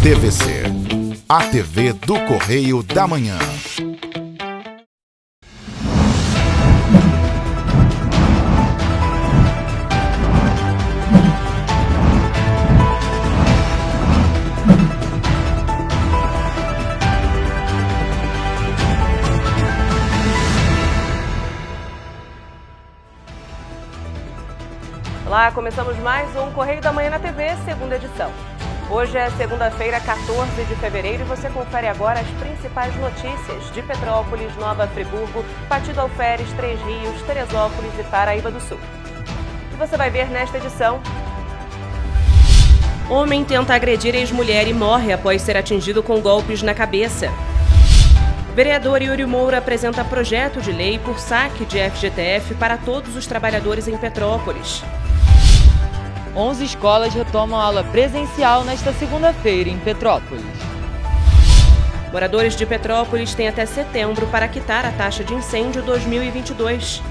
TVC, a TV do Correio da Manhã. Olá, começamos mais um Correio da Manhã na TV, segunda edição. Hoje é segunda-feira, 14 de fevereiro, e você confere agora as principais notícias de Petrópolis, Nova Friburgo, Partido Alferes, Três Rios, Teresópolis e Paraíba do Sul. E você vai ver nesta edição: homem tenta agredir ex-mulher e morre após ser atingido com golpes na cabeça. Vereador Yuri Moura apresenta projeto de lei por saque de FGTF para todos os trabalhadores em Petrópolis. 11 escolas retomam aula presencial nesta segunda-feira em Petrópolis. Moradores de Petrópolis têm até setembro para quitar a taxa de incêndio 2022.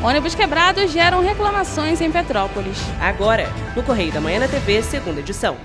Ônibus quebrados geram reclamações em Petrópolis. Agora, no Correio da Manhã na TV, segunda edição.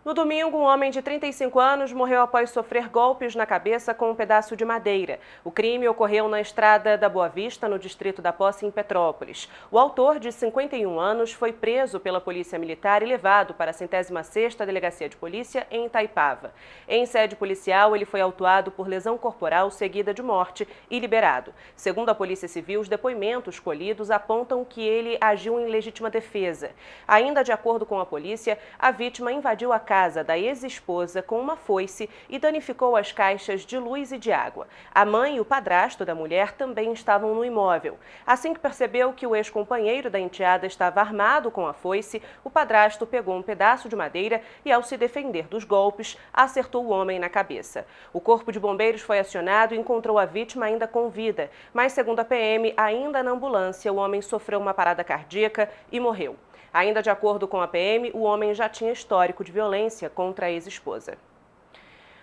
No domingo, um homem de 35 anos morreu após sofrer golpes na cabeça com um pedaço de madeira. O crime ocorreu na estrada da Boa Vista, no distrito da Posse, em Petrópolis. O autor, de 51 anos, foi preso pela Polícia Militar e levado para a 106ª Delegacia de Polícia, em Itaipava. Em sede policial, ele foi autuado por lesão corporal seguida de morte e liberado. Segundo a Polícia Civil, os depoimentos colhidos apontam que ele agiu em legítima defesa. Ainda de acordo com a polícia, a vítima invadiu a casa da ex-esposa com uma foice e danificou as caixas de luz e de água. A mãe e o padrasto da mulher também estavam no imóvel. Assim que percebeu que o ex-companheiro da enteada estava armado com a foice, o padrasto pegou um pedaço de madeira e, ao se defender dos golpes, acertou o homem na cabeça. O corpo de bombeiros foi acionado e encontrou a vítima ainda com vida, mas, segundo a PM, ainda na ambulância, o homem sofreu uma parada cardíaca e morreu. Ainda de acordo com a PM, o homem já tinha histórico de violência contra a ex-esposa.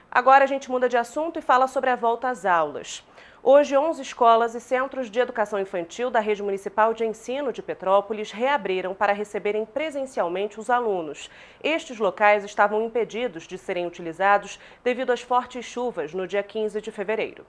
Agora a gente muda de assunto e fala sobre a volta às aulas. Hoje, 11 escolas e centros de educação infantil da Rede Municipal de Ensino de Petrópolis reabriram para receberem presencialmente os alunos. Estes locais estavam impedidos de serem utilizados devido às fortes chuvas no dia 15 de fevereiro.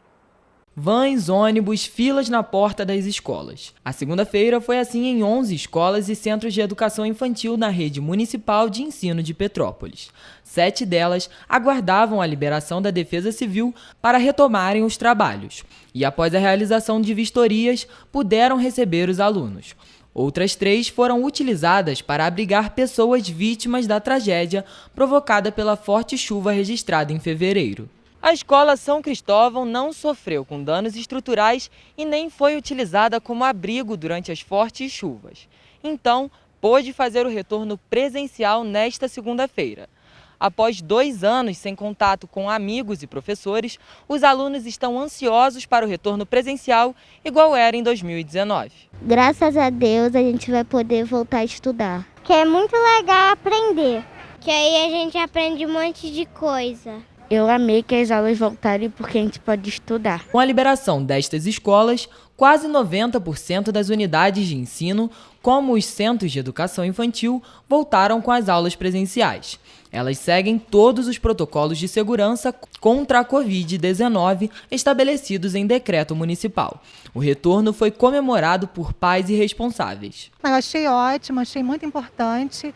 Vans, ônibus, filas na porta das escolas. A segunda-feira foi assim em 11 escolas e centros de educação infantil na Rede Municipal de Ensino de Petrópolis. 7 delas aguardavam a liberação da Defesa Civil para retomarem os trabalhos. E após a realização de vistorias, puderam receber os alunos. Outras 3 foram utilizadas para abrigar pessoas vítimas da tragédia provocada pela forte chuva registrada em fevereiro. A escola São Cristóvão não sofreu com danos estruturais e nem foi utilizada como abrigo durante as fortes chuvas. Então, pôde fazer o retorno presencial nesta segunda-feira. Após 2 anos sem contato com amigos e professores, os alunos estão ansiosos para o retorno presencial, igual era em 2019. Graças a Deus a gente vai poder voltar a estudar. Que é muito legal aprender. Que aí a gente aprende um monte de coisa. Eu amei que as aulas voltarem porque a gente pode estudar. Com a liberação destas escolas, quase 90% das unidades de ensino, como os centros de educação infantil, voltaram com as aulas presenciais. Elas seguem todos os protocolos de segurança contra a Covid-19 estabelecidos em decreto municipal. O retorno foi comemorado por pais e responsáveis. Eu achei ótimo, achei muito importante,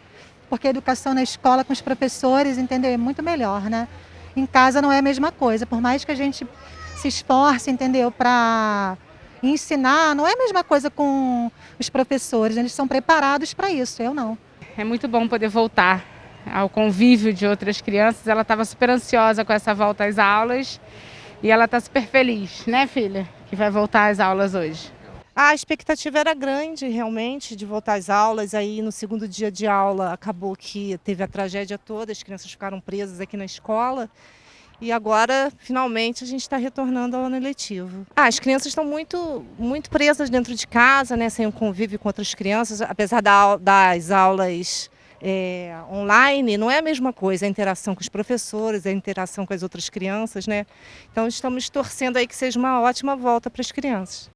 porque a educação na escola com os professores, entendeu? É muito melhor, né? Em casa não é a mesma coisa, por mais que a gente se esforce, entendeu, para ensinar, não é a mesma coisa com os professores, eles são preparados para isso, eu não. É muito bom poder voltar ao convívio de outras crianças. Ela estava super ansiosa com essa volta às aulas e ela está super feliz, né, filha, que vai voltar às aulas hoje. A expectativa era grande, realmente, de voltar às aulas. Aí, no segundo dia de aula, acabou que teve a tragédia toda, as crianças ficaram presas aqui na escola. E agora, finalmente, a gente está retornando ao ano letivo. As crianças estão muito presas dentro de casa, né, sem o convívio com outras crianças. Apesar das aulas online, não é a mesma coisa, a interação com os professores, a interação com as outras crianças, né? Então, estamos torcendo aí que seja uma ótima volta para as crianças.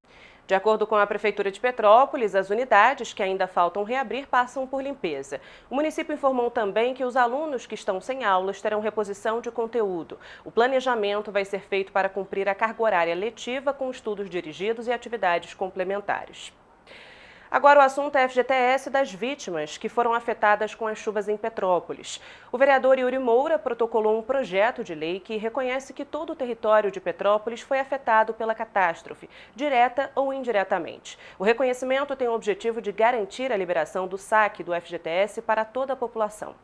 De acordo com a Prefeitura de Petrópolis, as unidades que ainda faltam reabrir passam por limpeza. O município informou também que os alunos que estão sem aulas terão reposição de conteúdo. O planejamento vai ser feito para cumprir a carga horária letiva com estudos dirigidos e atividades complementares. Agora o assunto é a FGTS das vítimas que foram afetadas com as chuvas em Petrópolis. O vereador Yuri Moura protocolou um projeto de lei que reconhece que todo o território de Petrópolis foi afetado pela catástrofe, direta ou indiretamente. O reconhecimento tem o objetivo de garantir a liberação do saque do FGTS para toda a população.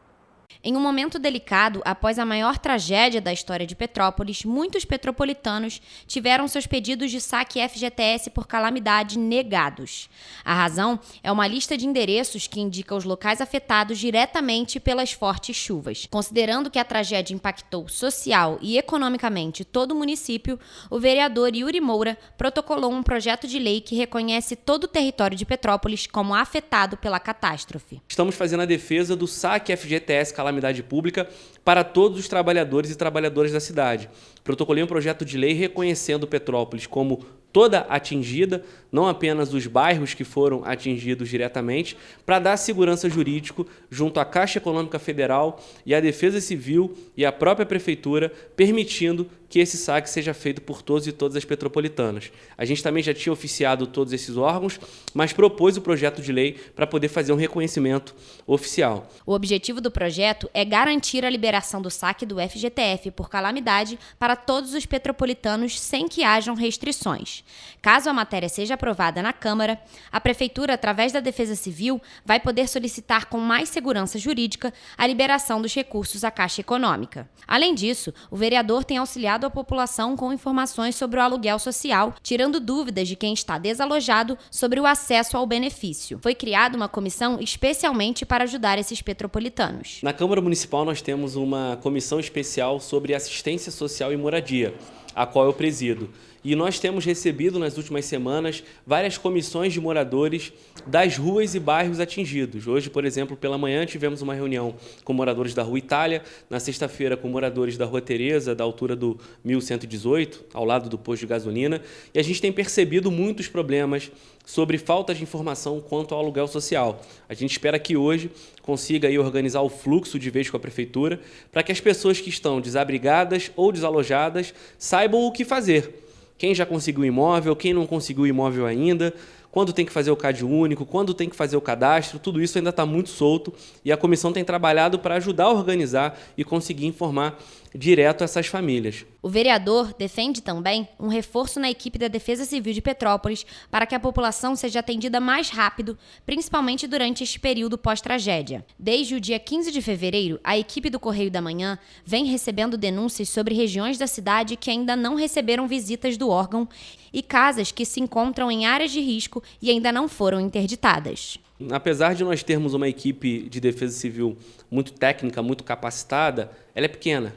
Em um momento delicado, após a maior tragédia da história de Petrópolis, muitos petropolitanos tiveram seus pedidos de saque FGTS por calamidade negados. A razão é uma lista de endereços que indica os locais afetados diretamente pelas fortes chuvas. Considerando que a tragédia impactou social e economicamente todo o município, o vereador Yuri Moura protocolou um projeto de lei que reconhece todo o território de Petrópolis como afetado pela catástrofe. Estamos fazendo a defesa do saque FGTS calamidade pública para todos os trabalhadores e trabalhadoras da cidade. Protocolei um projeto de lei reconhecendo Petrópolis como toda atingida, não apenas os bairros que foram atingidos diretamente, para dar segurança jurídica junto à Caixa Econômica Federal e à Defesa Civil e à própria Prefeitura, permitindo que esse saque seja feito por todos e todas as petropolitanas. A gente também já tinha oficiado todos esses órgãos, mas propôs o projeto de lei para poder fazer um reconhecimento oficial. O objetivo do projeto é garantir a liberação do saque do FGTS por calamidade para todos os petropolitanos sem que hajam restrições. Caso a matéria seja aprovada na Câmara, a Prefeitura, através da Defesa Civil, vai poder solicitar com mais segurança jurídica a liberação dos recursos à Caixa Econômica. Além disso, o vereador tem auxiliado a população com informações sobre o aluguel social, tirando dúvidas de quem está desalojado sobre o acesso ao benefício. Foi criada uma comissão especialmente para ajudar esses petropolitanos. Na Câmara Municipal nós temos uma comissão especial sobre assistência social e moradia, a qual eu presido. E nós temos recebido nas últimas semanas várias comissões de moradores das ruas e bairros atingidos. Hoje, por exemplo, pela manhã tivemos uma reunião com moradores da Rua Itália, na sexta-feira com moradores da Rua Tereza, da altura do 1118, ao lado do posto de gasolina, e a gente tem percebido muitos problemas sobre falta de informação quanto ao aluguel social. A gente espera que hoje consiga aí organizar o fluxo de vez com a Prefeitura para que as pessoas que estão desabrigadas ou desalojadas saibam o que fazer. Quem já conseguiu imóvel, quem não conseguiu imóvel ainda, quando tem que fazer o CAD único, quando tem que fazer o cadastro, tudo isso ainda está muito solto e a comissão tem trabalhado para ajudar a organizar e conseguir informar direto essas famílias. O vereador defende também um reforço na equipe da Defesa Civil de Petrópolis para que a população seja atendida mais rápido, principalmente durante este período pós-tragédia. Desde o dia 15 de fevereiro, a equipe do Correio da Manhã vem recebendo denúncias sobre regiões da cidade que ainda não receberam visitas do órgão e casas que se encontram em áreas de risco e ainda não foram interditadas. Apesar de nós termos uma equipe de defesa civil muito técnica, muito capacitada, ela é pequena.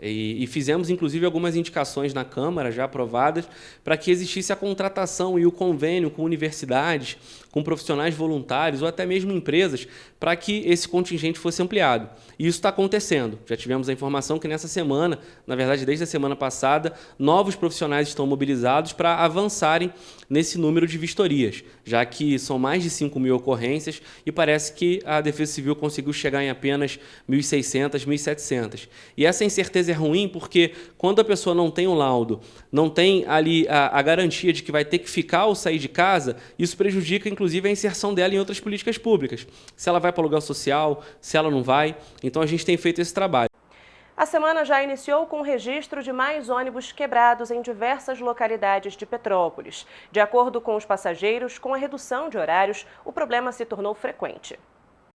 E fizemos, inclusive, algumas indicações na Câmara, já aprovadas, para que existisse a contratação e o convênio com universidades, com profissionais voluntários ou até mesmo empresas, para que esse contingente fosse ampliado. E isso está acontecendo. Já tivemos a informação que nessa semana, na verdade desde a semana passada, novos profissionais estão mobilizados para avançarem nesse número de vistorias, já que são mais de 5.000 ocorrências e parece que a Defesa Civil conseguiu chegar em apenas 1.600, 1.700. E essa incerteza é ruim porque quando a pessoa não tem um laudo, não tem ali a garantia de que vai ter que ficar ou sair de casa, isso prejudica inclusive a inserção dela em outras políticas públicas. Se ela vai para o aluguel social, se ela não vai. Então a gente tem feito esse trabalho. A semana já iniciou com o registro de mais ônibus quebrados em diversas localidades de Petrópolis. De acordo com os passageiros, com a redução de horários, o problema se tornou frequente.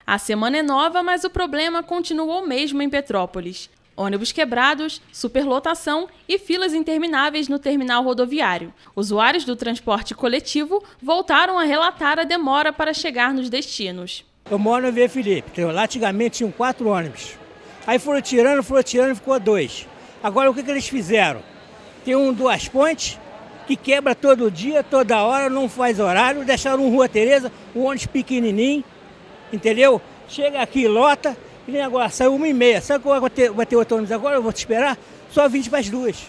A semana é nova, mas o problema continuou o mesmo em Petrópolis. Ônibus quebrados, superlotação e filas intermináveis no terminal rodoviário. Usuários do transporte coletivo voltaram a relatar a demora para chegar nos destinos. Eu moro na Via Felipe, lá antigamente tinham 4 ônibus. Aí foram tirando, ficou 2. Agora o que eles fizeram? Tem um Duas Pontes que quebra todo dia, toda hora, não faz horário. Deixaram um Rua Tereza, um ônibus pequenininho, entendeu? Chega aqui, lota. E nem agora, saiu 1h30. Sabe que vai ter outro ônibus agora? Eu vou te esperar? Só 2:20.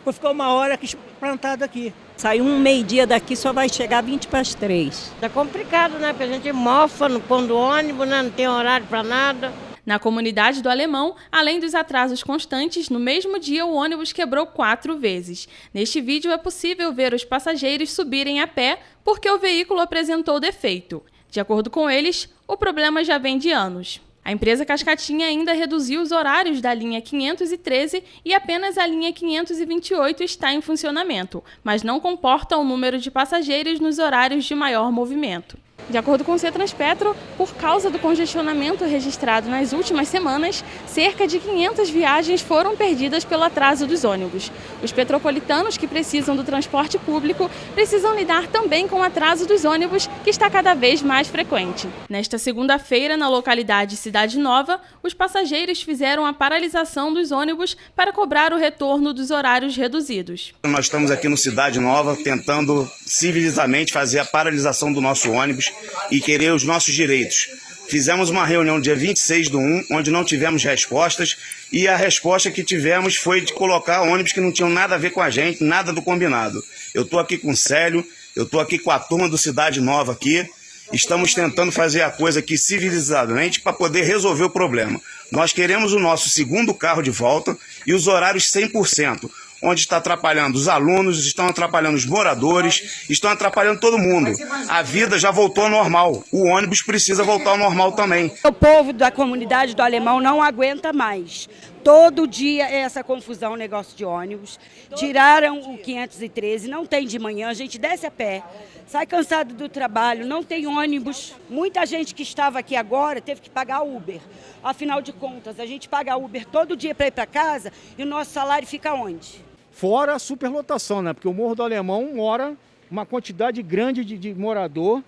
Vou ficar 1 hora aqui plantado aqui. Saiu meio-dia daqui, só vai chegar 20 para as 3. Tá complicado, né? Porque a gente mofa no ponto do ônibus, né? Não tem horário para nada. Na comunidade do Alemão, além dos atrasos constantes, no mesmo dia o ônibus quebrou 4 vezes. Neste vídeo é possível ver os passageiros subirem a pé porque o veículo apresentou defeito. De acordo com eles, o problema já vem de anos. A empresa Cascatinha ainda reduziu os horários da linha 513 e apenas a linha 528 está em funcionamento, mas não comporta o número de passageiros nos horários de maior movimento. De acordo com o Cetranspetro, por causa do congestionamento registrado nas últimas semanas, cerca de 500 viagens foram perdidas pelo atraso dos ônibus. Os petropolitanos que precisam do transporte público precisam lidar também com o atraso dos ônibus, que está cada vez mais frequente. Nesta segunda-feira, na localidade Cidade Nova, os passageiros fizeram a paralisação dos ônibus para cobrar o retorno dos horários reduzidos. Nós estamos aqui no Cidade Nova tentando civilizadamente fazer a paralisação do nosso ônibus e querer os nossos direitos. Fizemos uma reunião dia 26/1, onde não tivemos respostas, e a resposta que tivemos foi de colocar ônibus que não tinham nada a ver com a gente, nada do combinado. Eu estou aqui com o Célio, eu estou aqui com a turma do Cidade Nova aqui, estamos tentando fazer a coisa aqui civilizadamente para poder resolver o problema. Nós queremos o nosso segundo carro de volta e os horários 100%. Onde está atrapalhando os alunos, estão atrapalhando os moradores, estão atrapalhando todo mundo. A vida já voltou ao normal, o ônibus precisa voltar ao normal também. O povo da comunidade do Alemão não aguenta mais. Todo dia é essa confusão, negócio de ônibus. Tiraram o 513, não tem de manhã, a gente desce a pé, sai cansado do trabalho, não tem ônibus. Muita gente que estava aqui agora teve que pagar Uber. Afinal de contas, a gente paga Uber todo dia para ir para casa e o nosso salário fica onde? Fora a superlotação, né? Porque o Morro do Alemão mora uma quantidade grande de morador.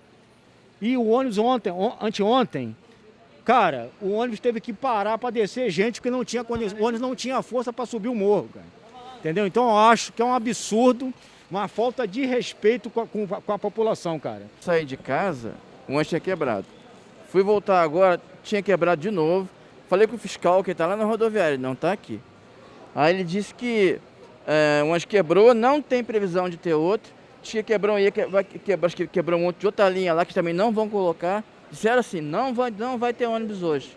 E o ônibus anteontem, cara, o ônibus teve que parar para descer gente porque o ônibus não tinha força para subir o morro, cara. Entendeu? Então eu acho que é um absurdo, uma falta de respeito com a população, cara. Saí de casa, o ônibus tinha quebrado. Fui voltar agora, tinha quebrado de novo. Falei com o fiscal que está lá na rodoviária, ele não está aqui. Aí ele disse que o ônibus quebrou, não tem previsão de ter outro. Diz que quebrou aí, quebrou um outro de outra linha lá que também não vão colocar. Disseram assim, não vai ter ônibus hoje.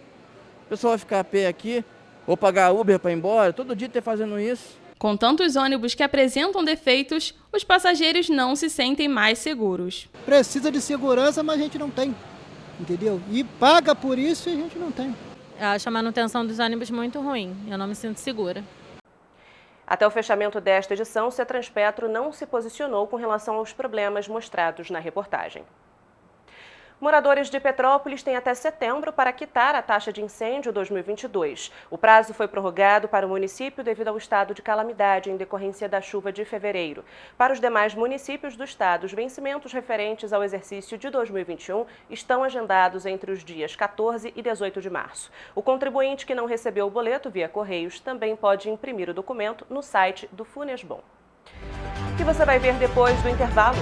O pessoal vai ficar a pé aqui, ou pagar Uber para ir embora, todo dia tá fazendo isso. Com tantos ônibus que apresentam defeitos, os passageiros não se sentem mais seguros. Precisa de segurança, mas a gente não tem, entendeu? E paga por isso e a gente não tem. Eu acho a manutenção dos ônibus muito ruim, eu não me sinto segura. Até o fechamento desta edição, o Cetranspetro não se posicionou com relação aos problemas mostrados na reportagem. Moradores de Petrópolis têm até setembro para quitar a taxa de incêndio 2022. O prazo foi prorrogado para o município devido ao estado de calamidade em decorrência da chuva de fevereiro. Para os demais municípios do estado, os vencimentos referentes ao exercício de 2021 estão agendados entre os dias 14 e 18 de março. O contribuinte que não recebeu o boleto via Correios também pode imprimir o documento no site do Funesbom. O que você vai ver depois do intervalo?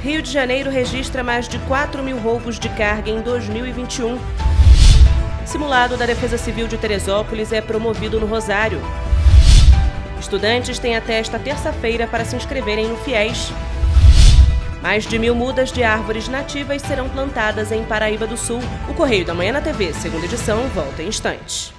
Rio de Janeiro registra mais de 4.000 roubos de carga em 2021. Simulado da Defesa Civil de Teresópolis é promovido no Rosário. Estudantes têm até esta terça-feira para se inscreverem no FIES. Mais de 1.000 mudas de árvores nativas serão plantadas em Paraíba do Sul. O Correio da Manhã na TV, segunda edição, volta em instantes.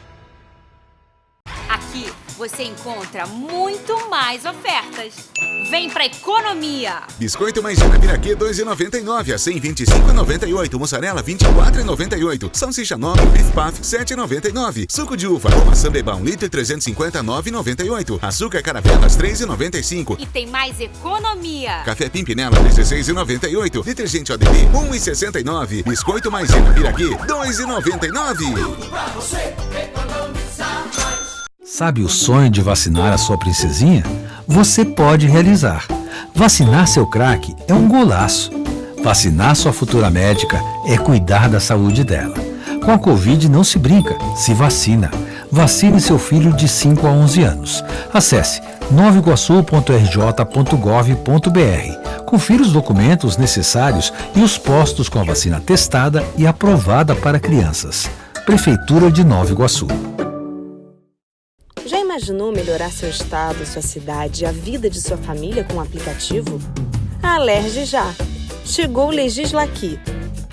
Aqui você encontra muito mais ofertas. Vem pra economia! Biscoito Maisena Piraquê 2,99 a 125,98. Mussarela 24,98. Salsicha nova Beef Puff 7,99. Suco de uva ou maçã beba 1 litro 350 9,98. Açúcar caravelas 3,95. E tem mais economia! Café Pimpinela 16,98. Detergente ODB 1,69. Biscoito Maisena Piraquê 2,99. Tudo pra você economizar mais. Sabe o sonho de vacinar a sua princesinha? Você pode realizar. Vacinar seu craque é um golaço. Vacinar sua futura médica é cuidar da saúde dela. Com a Covid não se brinca, se vacina. Vacine seu filho de 5 a 11 anos. Acesse novaiguaçu.rj.gov.br. Confira os documentos necessários e os postos com a vacina testada e aprovada para crianças. Prefeitura de Nova Iguaçu. Já imaginou melhorar seu estado, sua cidade e a vida de sua família com o aplicativo? Alerge já! Chegou o Legisla Aqui.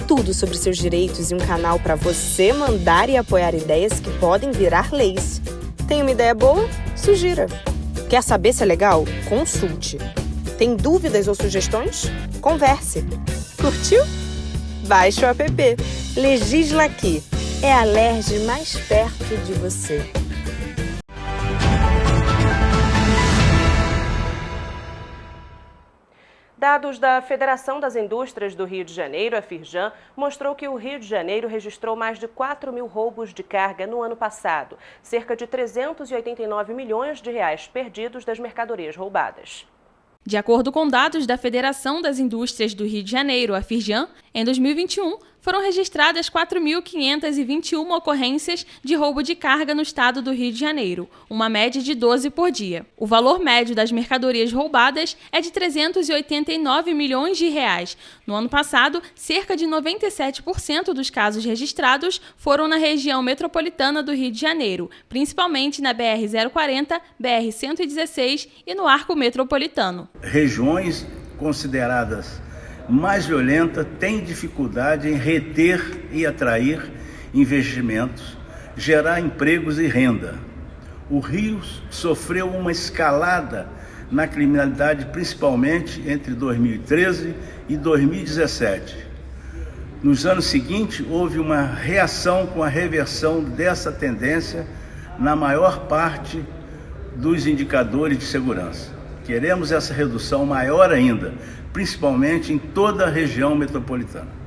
Tudo sobre seus direitos e um canal para você mandar e apoiar ideias que podem virar leis. Tem uma ideia boa? Sugira. Quer saber se é legal? Consulte. Tem dúvidas ou sugestões? Converse. Curtiu? Baixe o app. Legisla Aqui. É a Alerj mais perto de você. Dados da Federação das Indústrias do Rio de Janeiro, a Firjan, mostrou que o Rio de Janeiro registrou mais de 4 mil roubos de carga no ano passado, cerca de 389 milhões de reais perdidos das mercadorias roubadas. De acordo com dados da Federação das Indústrias do Rio de Janeiro, a Firjan, em 2021, foram registradas 4.521 ocorrências de roubo de carga no estado do Rio de Janeiro, uma média de 12 por dia. O valor médio das mercadorias roubadas é de 389 milhões de reais. No ano passado, cerca de 97% dos casos registrados foram na região metropolitana do Rio de Janeiro, principalmente na BR-040, BR-116 e no Arco Metropolitano. Regiões consideradas mais violenta tem dificuldade em reter e atrair investimentos, gerar empregos e renda. O Rio sofreu uma escalada na criminalidade, principalmente entre 2013 e 2017. Nos anos seguintes, houve uma reação com a reversão dessa tendência na maior parte dos indicadores de segurança. Queremos essa redução maior ainda, principalmente em toda a região metropolitana.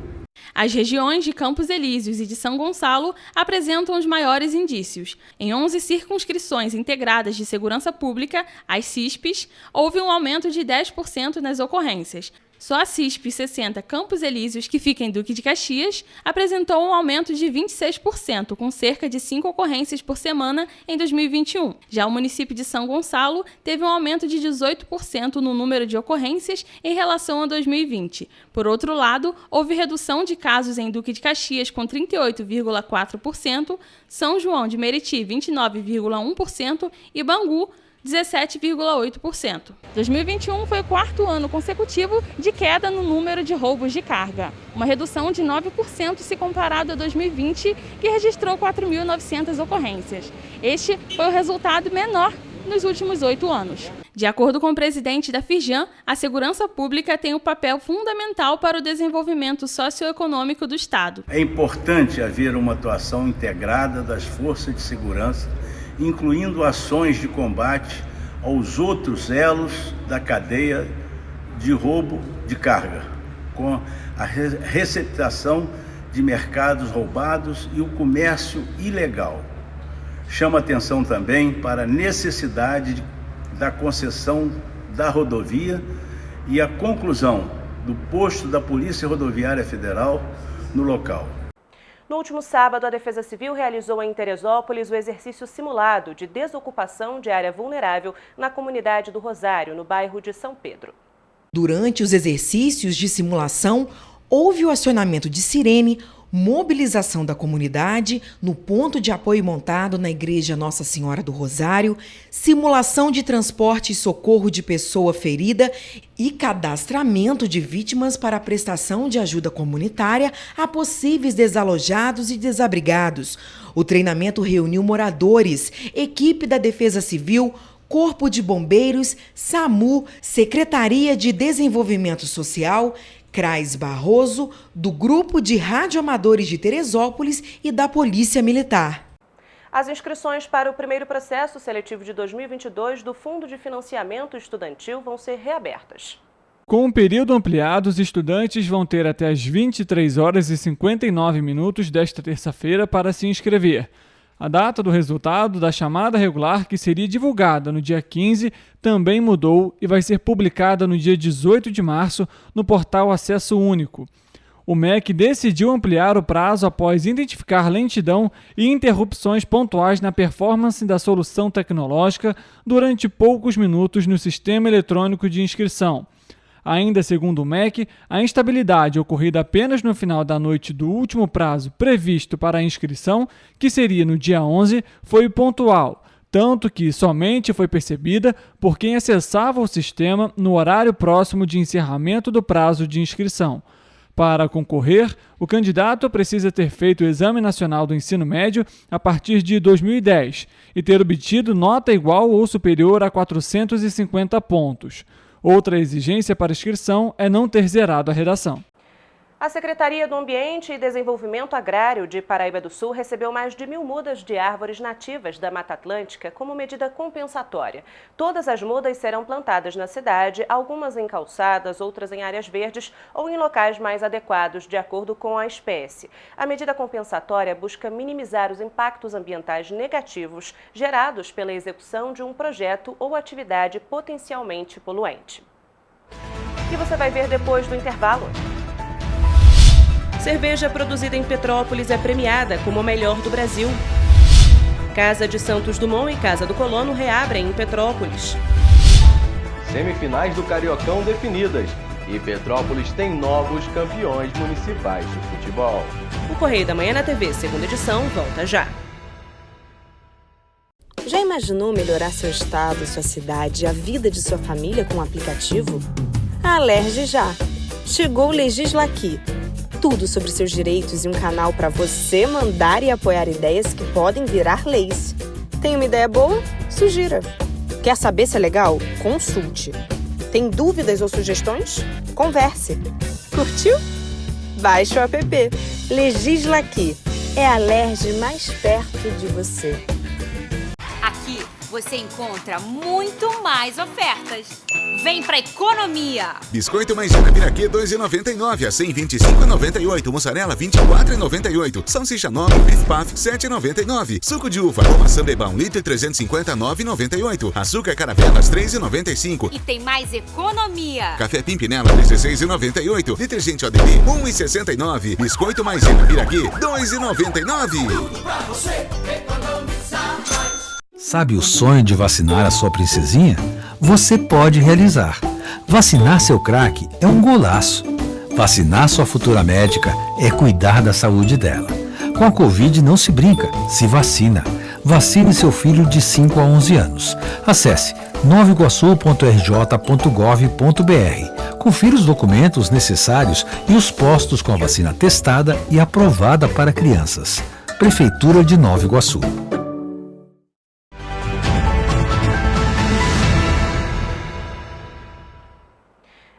As regiões de Campos Elíseos e de São Gonçalo apresentam os maiores indícios. Em 11 circunscrições integradas de segurança pública, as CISPs, houve um aumento de 10% nas ocorrências. Só a CISP 60 Campos Elíseos, que fica em Duque de Caxias, apresentou um aumento de 26%, com cerca de 5 ocorrências por semana em 2021. Já o município de São Gonçalo teve um aumento de 18% no número de ocorrências em relação a 2020. Por outro lado, houve redução de casos em Duque de Caxias com 38,4%, São João de Meriti 29,1% e Bangu 17,8%. 2021 foi o quarto ano consecutivo de queda no número de roubos de carga, uma redução de 9% se comparado a 2020, que registrou 4.900 ocorrências. Este foi o resultado menor nos últimos 8 anos. De acordo com o presidente da Firjan, a segurança pública tem um papel fundamental para o desenvolvimento socioeconômico do Estado. É importante haver uma atuação integrada das forças de segurança, incluindo ações de combate aos outros elos da cadeia de roubo de carga, com a receptação de mercados roubados e o comércio ilegal. Chama atenção também para a necessidade da concessão da rodovia e a conclusão do posto da Polícia Rodoviária Federal no local. No último sábado, a Defesa Civil realizou em Teresópolis o exercício simulado de desocupação de área vulnerável na comunidade do Rosário, no bairro de São Pedro. Durante os exercícios de simulação, houve o acionamento de sirene, mobilização da comunidade no ponto de apoio montado na Igreja Nossa Senhora do Rosário, simulação de transporte e socorro de pessoa ferida e cadastramento de vítimas para a prestação de ajuda comunitária a possíveis desalojados e desabrigados. O treinamento reuniu moradores, equipe da Defesa Civil, Corpo de Bombeiros, SAMU, Secretaria de Desenvolvimento Social, CRAS Barroso, do Grupo de Radioamadores de Teresópolis e da Polícia Militar. As inscrições para o primeiro processo seletivo de 2022 do Fundo de Financiamento Estudantil vão ser reabertas. Com o período ampliado, os estudantes vão ter até as 23 horas e 59 minutos desta terça-feira para se inscrever. A data do resultado da chamada regular, que seria divulgada no dia 15, também mudou e vai ser publicada no dia 18 de março no portal Acesso Único. O MEC decidiu ampliar o prazo após identificar lentidão e interrupções pontuais na performance da solução tecnológica durante poucos minutos no sistema eletrônico de inscrição. Ainda segundo o MEC, a instabilidade ocorrida apenas no final da noite do último prazo previsto para a inscrição, que seria no dia 11, foi pontual. tanto que somente foi percebida por quem acessava o sistema no horário próximo de encerramento do prazo de inscrição. Para concorrer, o candidato precisa ter feito o Exame Nacional do Ensino Médio a partir de 2010 e ter obtido nota igual ou superior a 450 pontos. Outra exigência para inscrição é não ter zerado a redação. A Secretaria do Ambiente e Desenvolvimento Agrário de Paraíba do Sul recebeu mais de 1.000 mudas de árvores nativas da Mata Atlântica como medida compensatória. Todas as mudas serão plantadas na cidade, algumas em calçadas, outras em áreas verdes ou em locais mais adequados, de acordo com a espécie. A medida compensatória busca minimizar os impactos ambientais negativos gerados pela execução de um projeto ou atividade potencialmente poluente. E você vai ver depois do intervalo. Cerveja produzida em Petrópolis é premiada como a melhor do Brasil. Casa de Santos Dumont e Casa do Colono reabrem em Petrópolis. Semifinais do Cariocão definidas e Petrópolis tem novos campeões municipais de futebol. O Correio da Manhã na TV, segunda edição, volta já. Já imaginou melhorar seu estado, sua cidade e a vida de sua família com um aplicativo? A Alerj já. Chegou o Legislaqui. Tudo sobre seus direitos e um canal para você mandar e apoiar ideias que podem virar leis. Tem uma ideia boa? Sugira. Quer saber se é legal? Consulte. Tem dúvidas ou sugestões? Converse. Curtiu? Baixe o app. Legislaqui. É a Alerj mais perto de você. Aqui você encontra muito mais ofertas. Vem pra economia! Biscoito Maisena Piraquê 2,99 a 125,98. Mussarela 24,98. Salsicha nova Beef Puff 7,99. Suco de uva ou maçã bebá 1 litro 359,98. Açúcar Caravelas 3,95. E tem mais economia! Café Pimpinela 16,98. Detergente ODB 1,69. Biscoito Maisena Piraquê 2,99. Tudo pra você economizar mais. Sabe o sonho de vacinar a sua princesinha? Você pode realizar. Vacinar seu craque é um golaço. Vacinar sua futura médica é cuidar da saúde dela. Com a Covid não se brinca, se vacina. Vacine seu filho de 5 a 11 anos. Acesse novaiguaçu.rj.gov.br. Confira os documentos necessários e os postos com a vacina testada e aprovada para crianças. Prefeitura de Nova Iguaçu.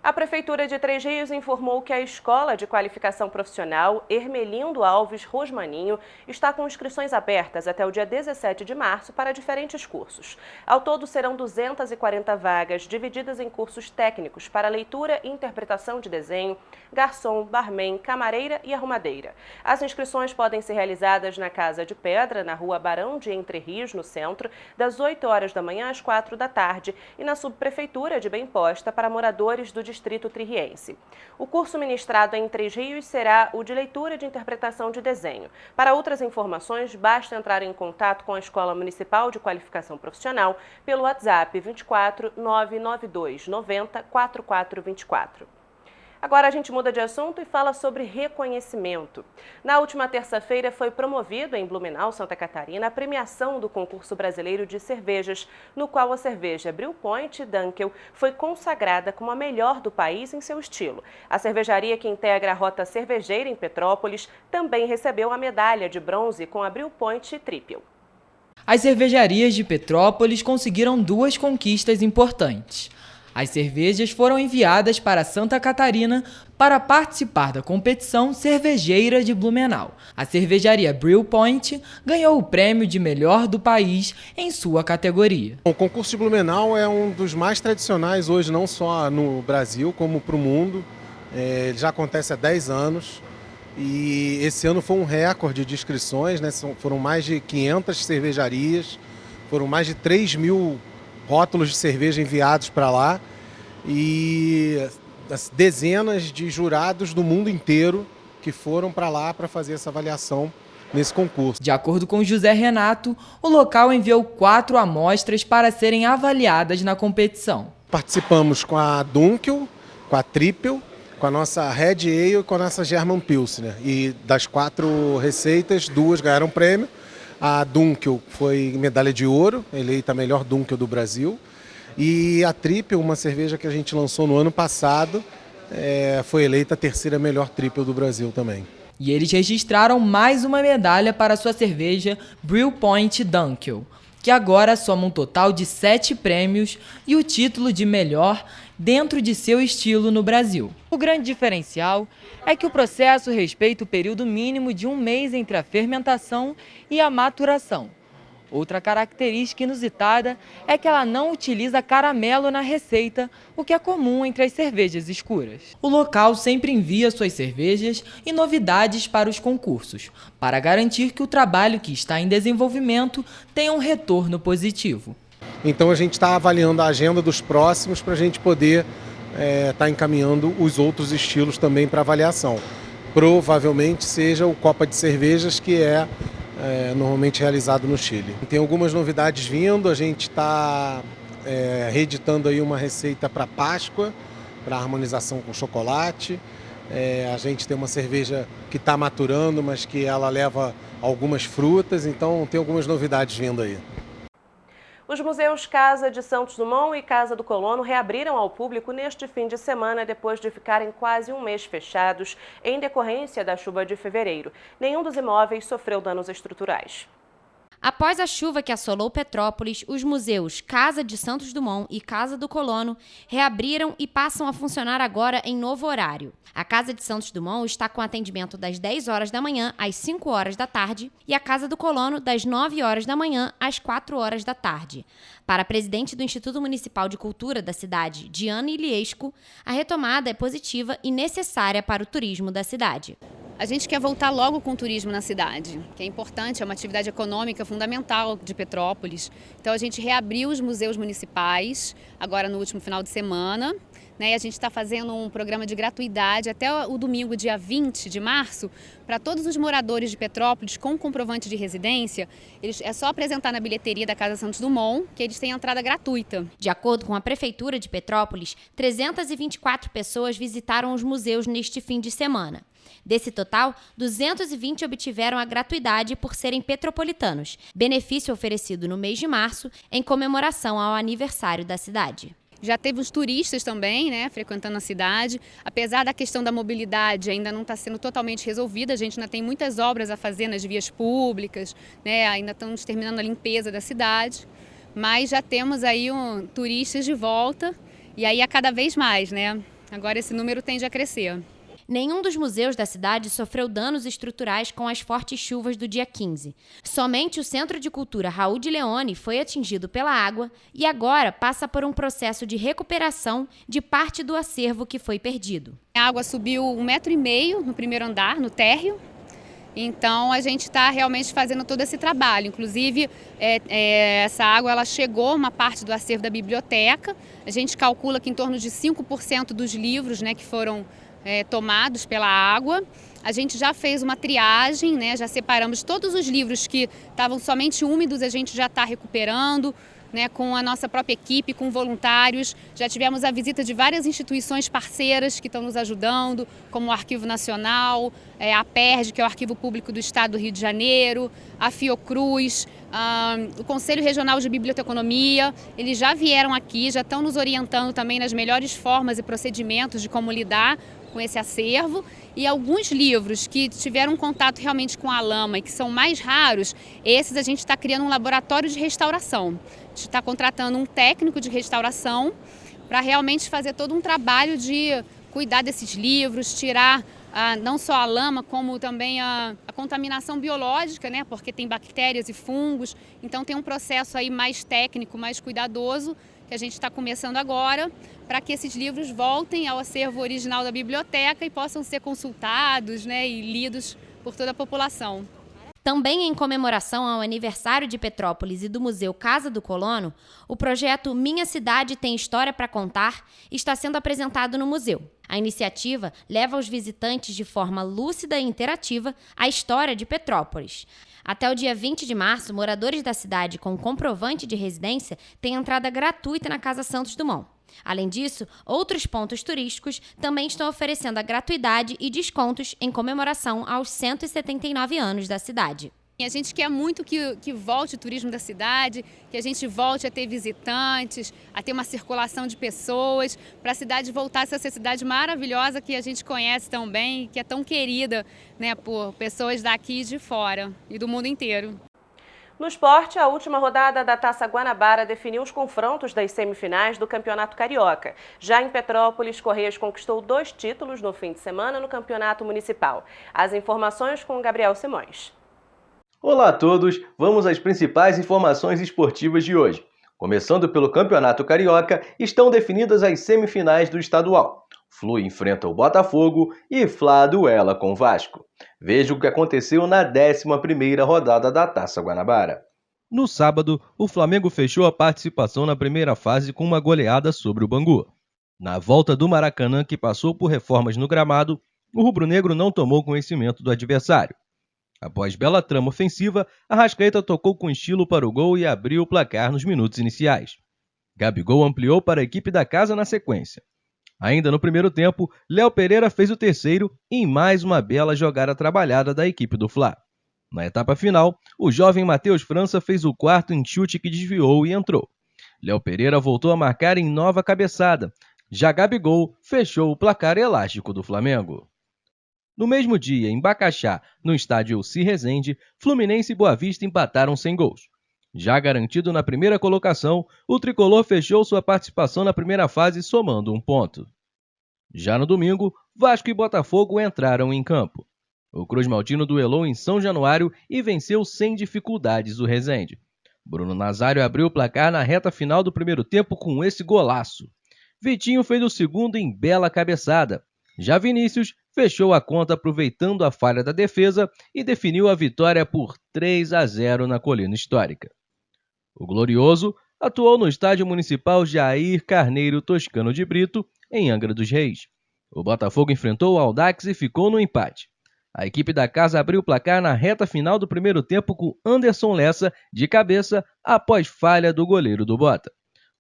A Prefeitura de Três Rios informou que a Escola de Qualificação Profissional Hermelindo Alves Rosmaninho está com inscrições abertas até o dia 17 de março para diferentes cursos. Ao todo, serão 240 vagas, divididas em cursos técnicos para leitura e interpretação de desenho, garçom, barman, camareira e arrumadeira. As inscrições podem ser realizadas na Casa de Pedra, na Rua Barão de Entre Rios, no centro, das 8 horas da manhã às 4 da tarde, e na Subprefeitura de Bem Posta para moradores do Distrito Tririense. O curso ministrado em Três Rios será o de leitura de interpretação de desenho. Para outras informações, basta entrar em contato com a Escola Municipal de Qualificação Profissional pelo WhatsApp 24 992 90 4424. Agora a gente muda de assunto e fala sobre reconhecimento. Na última terça-feira foi promovido em Blumenau, Santa Catarina, a premiação do concurso brasileiro de cervejas, no qual a cerveja Brew Point Dunkel foi consagrada como a melhor do país em seu estilo. A cervejaria que integra a rota cervejeira em Petrópolis também recebeu a medalha de bronze com a Brew Point Triple. As cervejarias de Petrópolis conseguiram duas conquistas importantes. As cervejas foram enviadas para Santa Catarina para participar da competição cervejeira de Blumenau. A cervejaria Brew Point ganhou o prêmio de melhor do país em sua categoria. O concurso de Blumenau é um dos mais tradicionais hoje, não só no Brasil, como para o mundo. Ele já acontece há 10 anos e esse ano foi um recorde de inscrições, né? Foram mais de 500 cervejarias, foram mais de 3.000 rótulos de cerveja enviados para lá e dezenas de jurados do mundo inteiro que foram para lá para fazer essa avaliação nesse concurso. De acordo com José Renato, o local enviou 4 amostras para serem avaliadas na competição. Participamos com a Dunkel, com a Triple, com a nossa Red Ale e com a nossa German Pilsner. E das 4 receitas, 2 ganharam prêmio. A Dunkel foi medalha de ouro, eleita a melhor Dunkel do Brasil. E a Triple, uma cerveja que a gente lançou no ano passado, foi eleita a terceira melhor Triple do Brasil também. E eles registraram mais uma medalha para sua cerveja Brew Point Dunkel, que agora soma um total de 7 prêmios e o título de melhor dentro de seu estilo no Brasil. O grande diferencial é que o processo respeita o período mínimo de 1 mês entre a fermentação e a maturação. Outra característica inusitada é que ela não utiliza caramelo na receita, o que é comum entre as cervejas escuras. O local sempre envia suas cervejas e novidades para os concursos, para garantir que o trabalho que está em desenvolvimento tenha um retorno positivo. Então a gente está avaliando a agenda dos próximos para a gente poder estar encaminhando os outros estilos também para avaliação. Provavelmente seja o Copa de Cervejas, que é normalmente realizado no Chile. Tem algumas novidades vindo, a gente está reeditando aí uma receita para Páscoa, para harmonização com chocolate. A gente tem uma cerveja que está maturando, mas que ela leva algumas frutas, então tem algumas novidades vindo aí. Os museus Casa de Santos Dumont e Casa do Colono reabriram ao público neste fim de semana depois de ficarem quase 1 mês fechados em decorrência da chuva de fevereiro. Nenhum dos imóveis sofreu danos estruturais. Após a chuva que assolou Petrópolis, os museus Casa de Santos Dumont e Casa do Colono reabriram e passam a funcionar agora em novo horário. A Casa de Santos Dumont está com atendimento das 10 horas da manhã às 5 horas da tarde e a Casa do Colono das 9 horas da manhã às 4 horas da tarde. Para a presidente do Instituto Municipal de Cultura da cidade, Diana Iliesco, a retomada é positiva e necessária para o turismo da cidade. A gente quer voltar logo com o turismo na cidade, que é importante, é uma atividade econômica fundamental de Petrópolis. Então a gente reabriu os museus municipais, agora no último final de semana, né? E a gente está fazendo um programa de gratuidade até o domingo, dia 20 de março, para todos os moradores de Petrópolis com comprovante de residência. É só apresentar na bilheteria da Casa Santos Dumont que eles têm entrada gratuita. De acordo com a Prefeitura de Petrópolis, 324 pessoas visitaram os museus neste fim de semana. Desse total, 220 obtiveram a gratuidade por serem petropolitanos, benefício oferecido no mês de março em comemoração ao aniversário da cidade. Já teve os turistas também, né, frequentando a cidade. Apesar da questão da mobilidade ainda não está sendo totalmente resolvida, a gente ainda tem muitas obras a fazer nas vias públicas, né, ainda estamos terminando a limpeza da cidade, mas já temos aí turistas de volta e aí a cada vez mais, né? Agora esse número tende a crescer. Nenhum dos museus da cidade sofreu danos estruturais com as fortes chuvas do dia 15. Somente o Centro de Cultura Raul de Leone foi atingido pela água e agora passa por um processo de recuperação de parte do acervo que foi perdido. A água subiu 1,5 metro no primeiro andar, no térreo. Então a gente está realmente fazendo todo esse trabalho. Inclusive, essa água ela chegou uma parte do acervo da biblioteca. A gente calcula que em torno de 5% dos livros, né, que foram tomados pela água. A gente já fez uma triagem, né? Já separamos todos os livros que estavam somente úmidos, a gente já está recuperando, né, com a nossa própria equipe, com voluntários. Já tivemos a visita de várias instituições parceiras que estão nos ajudando, como o Arquivo Nacional, a PERJ, que é o Arquivo Público do Estado do Rio de Janeiro, a Fiocruz, o Conselho Regional de Biblioteconomia. Eles já vieram aqui, já estão nos orientando também nas melhores formas e procedimentos de como lidar com esse acervo, e alguns livros que tiveram contato realmente com a lama e que são mais raros, esses a gente está criando um laboratório de restauração. A gente está contratando um técnico de restauração para realmente fazer todo um trabalho de cuidar desses livros, tirar não só a lama, como também a contaminação biológica, né? Porque tem bactérias e fungos, então tem um processo aí mais técnico, mais cuidadoso, que a gente está começando agora, para que esses livros voltem ao acervo original da biblioteca e possam ser consultados, né, e lidos por toda a população. Também em comemoração ao aniversário de Petrópolis e do Museu Casa do Colono, o projeto Minha Cidade Tem História para Contar está sendo apresentado no museu. A iniciativa leva aos visitantes de forma lúcida e interativa a história de Petrópolis. Até o dia 20 de março, moradores da cidade com comprovante de residência têm entrada gratuita na Casa Santos Dumont. Além disso, outros pontos turísticos também estão oferecendo a gratuidade e descontos em comemoração aos 179 anos da cidade. E a gente quer muito que volte o turismo da cidade, que a gente volte a ter visitantes, a ter uma circulação de pessoas, para a cidade voltar a ser essa cidade maravilhosa que a gente conhece tão bem, que é tão querida, né, por pessoas daqui e de fora e do mundo inteiro. No esporte, a última rodada da Taça Guanabara definiu os confrontos das semifinais do Campeonato Carioca. Já em Petrópolis, Correias conquistou 2 títulos no fim de semana no Campeonato Municipal. As informações com Gabriel Simões. Olá a todos, vamos às principais informações esportivas de hoje. Começando pelo Campeonato Carioca, estão definidas as semifinais do estadual. Flu enfrenta o Botafogo e Fla duela com o Vasco. Veja o que aconteceu na 11ª rodada da Taça Guanabara. No sábado, o Flamengo fechou a participação na primeira fase com uma goleada sobre o Bangu. Na volta do Maracanã, que passou por reformas no gramado, o rubro-negro não tomou conhecimento do adversário. Após bela trama ofensiva, Arrascaeta tocou com estilo para o gol e abriu o placar nos minutos iniciais. Gabigol ampliou para a equipe da casa na sequência. Ainda no primeiro tempo, Léo Pereira fez o terceiro em mais uma bela jogada trabalhada da equipe do Fla. Na etapa final, o jovem Matheus França fez o quarto em chute que desviou e entrou. Léo Pereira voltou a marcar em nova cabeçada. Já Gabigol fechou o placar elástico do Flamengo. No mesmo dia, em Bacaxá, no estádio Elci Rezende, Fluminense e Boa Vista empataram sem gols. Já garantido na primeira colocação, o tricolor fechou sua participação na primeira fase somando 1 ponto. Já no domingo, Vasco e Botafogo entraram em campo. O Cruz Maltino duelou em São Januário e venceu sem dificuldades o Rezende. Bruno Nazário abriu o placar na reta final do primeiro tempo com esse golaço. Vitinho fez o segundo em bela cabeçada. Já Vinícius fechou a conta aproveitando a falha da defesa e definiu a vitória por 3-0 na Colina Histórica. O Glorioso atuou no Estádio Municipal Jair Carneiro Toscano de Brito, em Angra dos Reis. O Botafogo enfrentou o Audax e ficou no empate. A equipe da casa abriu o placar na reta final do primeiro tempo com Anderson Lessa de cabeça após falha do goleiro do Bota.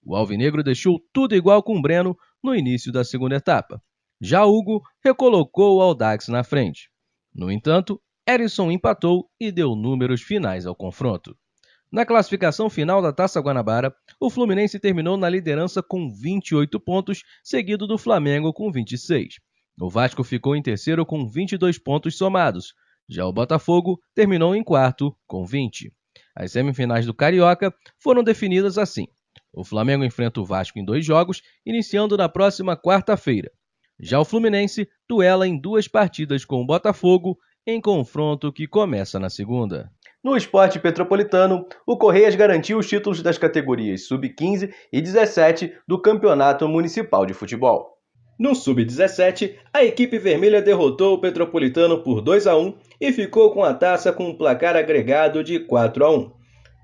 O alvinegro deixou tudo igual com o Breno no início da segunda etapa. Já Hugo recolocou o Audax na frente. No entanto, Erisson empatou e deu números finais ao confronto. Na classificação final da Taça Guanabara, o Fluminense terminou na liderança com 28 pontos, seguido do Flamengo com 26. O Vasco ficou em terceiro com 22 pontos somados. Já o Botafogo terminou em quarto com 20. As semifinais do Carioca foram definidas assim. O Flamengo enfrenta o Vasco em 2 jogos, iniciando na próxima quarta-feira. Já o Fluminense duela em 2 partidas com o Botafogo, em confronto que começa na segunda. No esporte petropolitano, o Correias garantiu os títulos das categorias Sub-15 e 17 do Campeonato Municipal de Futebol. No Sub-17, a equipe vermelha derrotou o Petropolitano por 2-1 e ficou com a taça com um placar agregado de 4-1.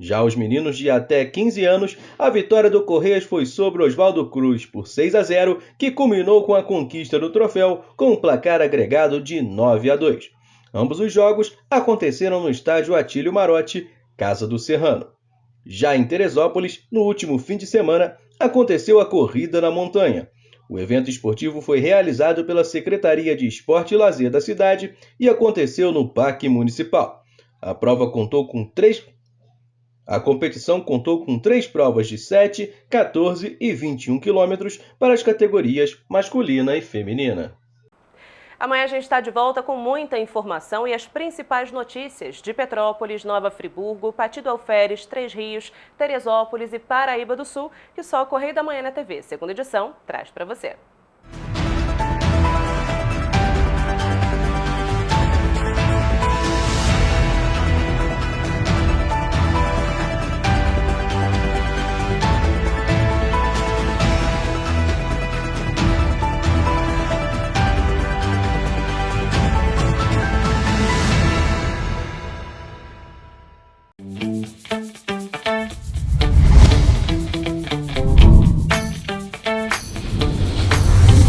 Já os meninos de até 15 anos, a vitória do Correias foi sobre Oswaldo Cruz por 6-0, que culminou com a conquista do troféu com um placar agregado de 9-2. Ambos os jogos aconteceram no estádio Atílio Marotti, Casa do Serrano. Já em Teresópolis, no último fim de semana, aconteceu a Corrida na Montanha. O evento esportivo foi realizado pela Secretaria de Esporte e Lazer da cidade e aconteceu no Parque Municipal. A competição contou com 3 provas de 7, 14 e 21 quilômetros para as categorias masculina e feminina. Amanhã a gente está de volta com muita informação e as principais notícias de Petrópolis, Nova Friburgo, Pati do Alferes, Três Rios, Teresópolis e Paraíba do Sul, que só o Correio da Manhã na TV, segunda edição, traz para você.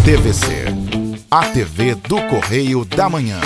TVC, a TV do Correio da Manhã.